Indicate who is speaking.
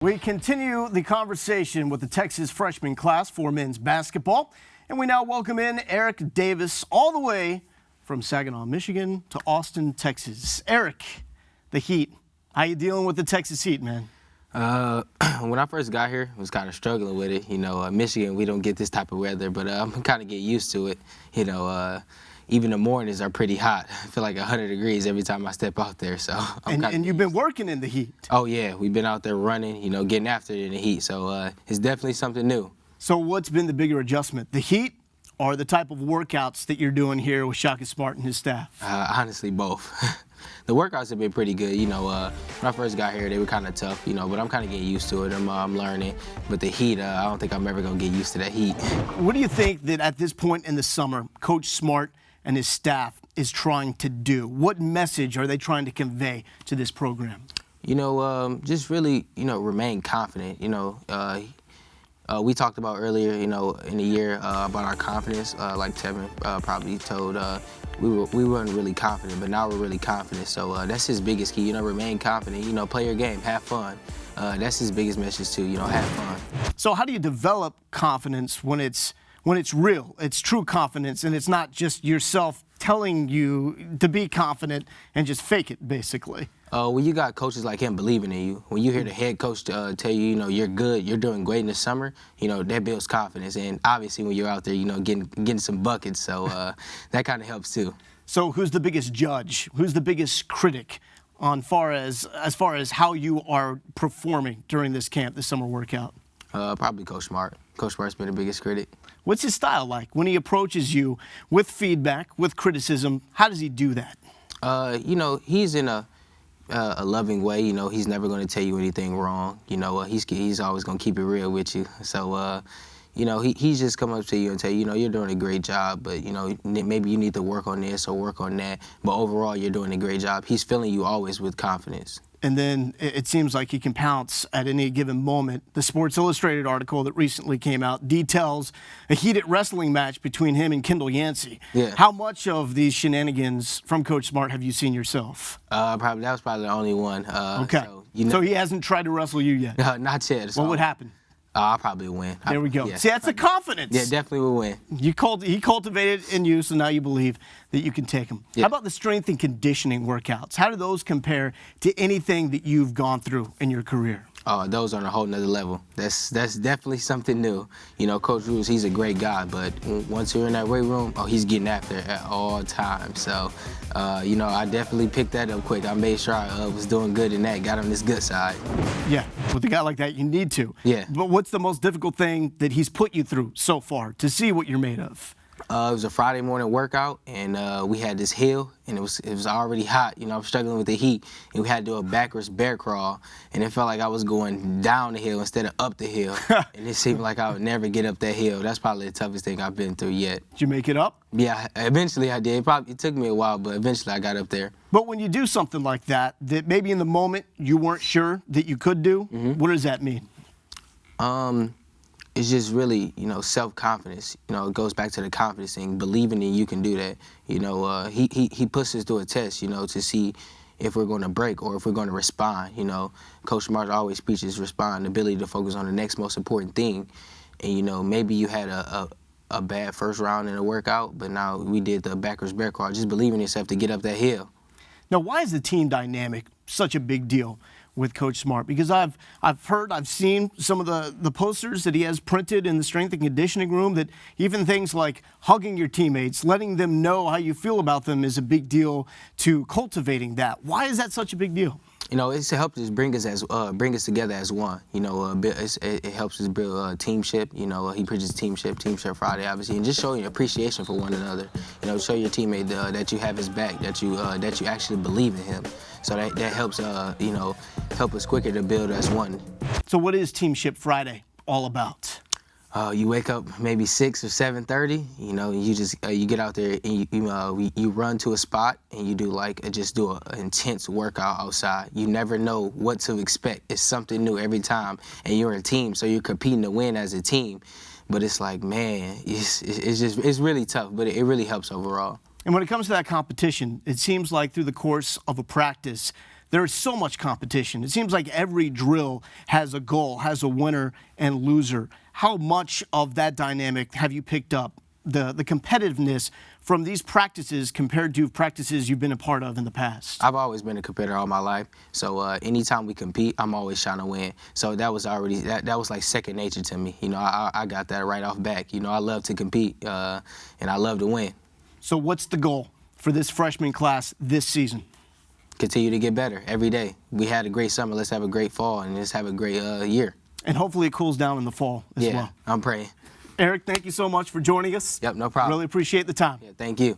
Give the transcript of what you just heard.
Speaker 1: We continue the conversation with the Texas freshman class for men's basketball, and we now welcome in Eric Davis all the way from Saginaw, Michigan to Austin, Texas. Eric, the Heat. How you dealing with the Texas Heat, man?
Speaker 2: When I first got here, I was kind of struggling with it. Michigan, we don't get this type of weather, but I'm kind of getting used to it. Even the mornings are pretty hot. I feel like 100 degrees every time I step out there. So
Speaker 1: And you've been working in the heat.
Speaker 2: Oh yeah, we've been out there running, getting after it in the heat. So it's definitely something new.
Speaker 1: So what's been the bigger adjustment, the heat or the type of workouts that you're doing here with Shaka Smart and his staff?
Speaker 2: Honestly, both. The workouts have been pretty good. When I first got here, they were kind of tough, but I'm kind of getting used to it. I'm learning. But the heat, I don't think I'm ever going to get used to that heat.
Speaker 1: What do you think that at this point in the summer, Coach Smart and his staff is trying to do? What message are they trying to convey to this program?
Speaker 2: Just really, remain confident. We talked about earlier, in the year about our confidence. Like Tevin probably told, we weren't really confident, but now we're really confident. So that's his biggest key. Remain confident. Play your game, have fun. That's his biggest message too. Have fun.
Speaker 1: So how do you develop confidence when it's real? It's true confidence, and it's not just yourself telling you to be confident and just fake it, basically.
Speaker 2: When you got coaches like him believing in you, when you hear the head coach tell you, you're good, you're doing great in the summer, that builds confidence. And obviously when you're out there, getting some buckets, so that kind of helps too. So
Speaker 1: who's the biggest judge? Who's the biggest critic as far as how you are performing during this camp, this summer workout?
Speaker 2: Probably Coach Smart. Coach Smart's been the biggest critic.
Speaker 1: What's his style like? When he approaches you with feedback, with criticism, how does he do that?
Speaker 2: He's in a loving way. He's never going to tell you anything wrong. He's always going to keep it real with you. So, he's just come up to you and tell you, you're doing a great job, but, maybe you need to work on this or work on that. But overall, you're doing a great job. He's filling you always with confidence.
Speaker 1: And then it seems like he can pounce at any given moment. The Sports Illustrated article that recently came out details a heated wrestling match between him and Kendall Yancey.
Speaker 2: Yeah.
Speaker 1: How much of these shenanigans from Coach Smart have you seen yourself?
Speaker 2: That was probably the only one.
Speaker 1: Okay. So he hasn't tried to wrestle you yet?
Speaker 2: Not yet.
Speaker 1: What would happen?
Speaker 2: I'll probably win.
Speaker 1: There we go.
Speaker 2: Yeah,
Speaker 1: See, that's the confidence.
Speaker 2: Yeah, definitely will win.
Speaker 1: He cultivated in you, so now you believe that you can take him. Yeah. How about the strength and conditioning workouts? How do those compare to anything that you've gone through in your career?
Speaker 2: Oh, those are on a whole nother level. That's definitely something new. Coach Rules, he's a great guy, but once you're in that weight room, he's getting after it at all times. So, I definitely picked that up quick. I made sure I was doing good in that, got on this good side.
Speaker 1: Yeah, with a guy like that, you need to.
Speaker 2: Yeah.
Speaker 1: But what's the most difficult thing that he's put you through so far to see what you're made of?
Speaker 2: It was a Friday morning workout, and we had this hill, and it was already hot. I'm struggling with the heat, and we had to do a backwards bear crawl, and it felt like I was going down the hill instead of up the hill, and it seemed like I would never get up that hill. That's probably the toughest thing I've been through yet.
Speaker 1: Did you make it up?
Speaker 2: Yeah, eventually I did. It took me a while, but eventually I got up there.
Speaker 1: But when you do something like that maybe in the moment you weren't sure that you could do, what does that mean?
Speaker 2: It's just really, self-confidence. It goes back to the confidence thing, believing that you can do that. He puts us through a test, to see if we're going to break or if we're going to respond. Coach Smart always preaches respond, the ability to focus on the next most important thing. And, maybe you had a bad first round in a workout, but now we did the backwards bear crawl. Just believe in yourself to get up that hill.
Speaker 1: Now, why is the team dynamic such a big deal with Coach Smart? Because I've seen some of the posters that he has printed in the strength and conditioning room, that even things like hugging your teammates, letting them know how you feel about them is a big deal to cultivating that. Why is that such a big deal?
Speaker 2: It's to help us bring us together as one. It helps us build teamship. He preaches teamship Friday, obviously, and just showing appreciation for one another. Show your teammate that you have his back, that you actually believe in him. So that helps help us quicker to build as one.
Speaker 1: So what is Teamship Friday all about?
Speaker 2: You wake up maybe 6 or 7:30. You get out there and you run to a spot and you do an intense workout outside. You never know what to expect. It's something new every time, and you're a team, so you're competing to win as a team. But it's like, man, it's really tough, but it really helps overall.
Speaker 1: And when it comes to that competition, it seems like through the course of a practice, there is so much competition. It seems like every drill has a goal, has a winner and loser. How much of that dynamic have you picked up, the competitiveness from these practices compared to practices you've been a part of in the past?
Speaker 2: I've always been a competitor all my life, so anytime we compete, I'm always trying to win. So that was already that was like second nature to me. You know, I got that right off back. You know, I love to compete and I love to win.
Speaker 1: So what's the goal for this freshman class this season?
Speaker 2: Continue to get better every day. We had a great summer. Let's have a great fall and let's have a great year.
Speaker 1: And hopefully it cools down in the fall as well.
Speaker 2: I'm praying.
Speaker 1: Eric, thank you so much for joining us.
Speaker 2: Yep, no problem.
Speaker 1: Really appreciate the time.
Speaker 2: Yeah, thank you.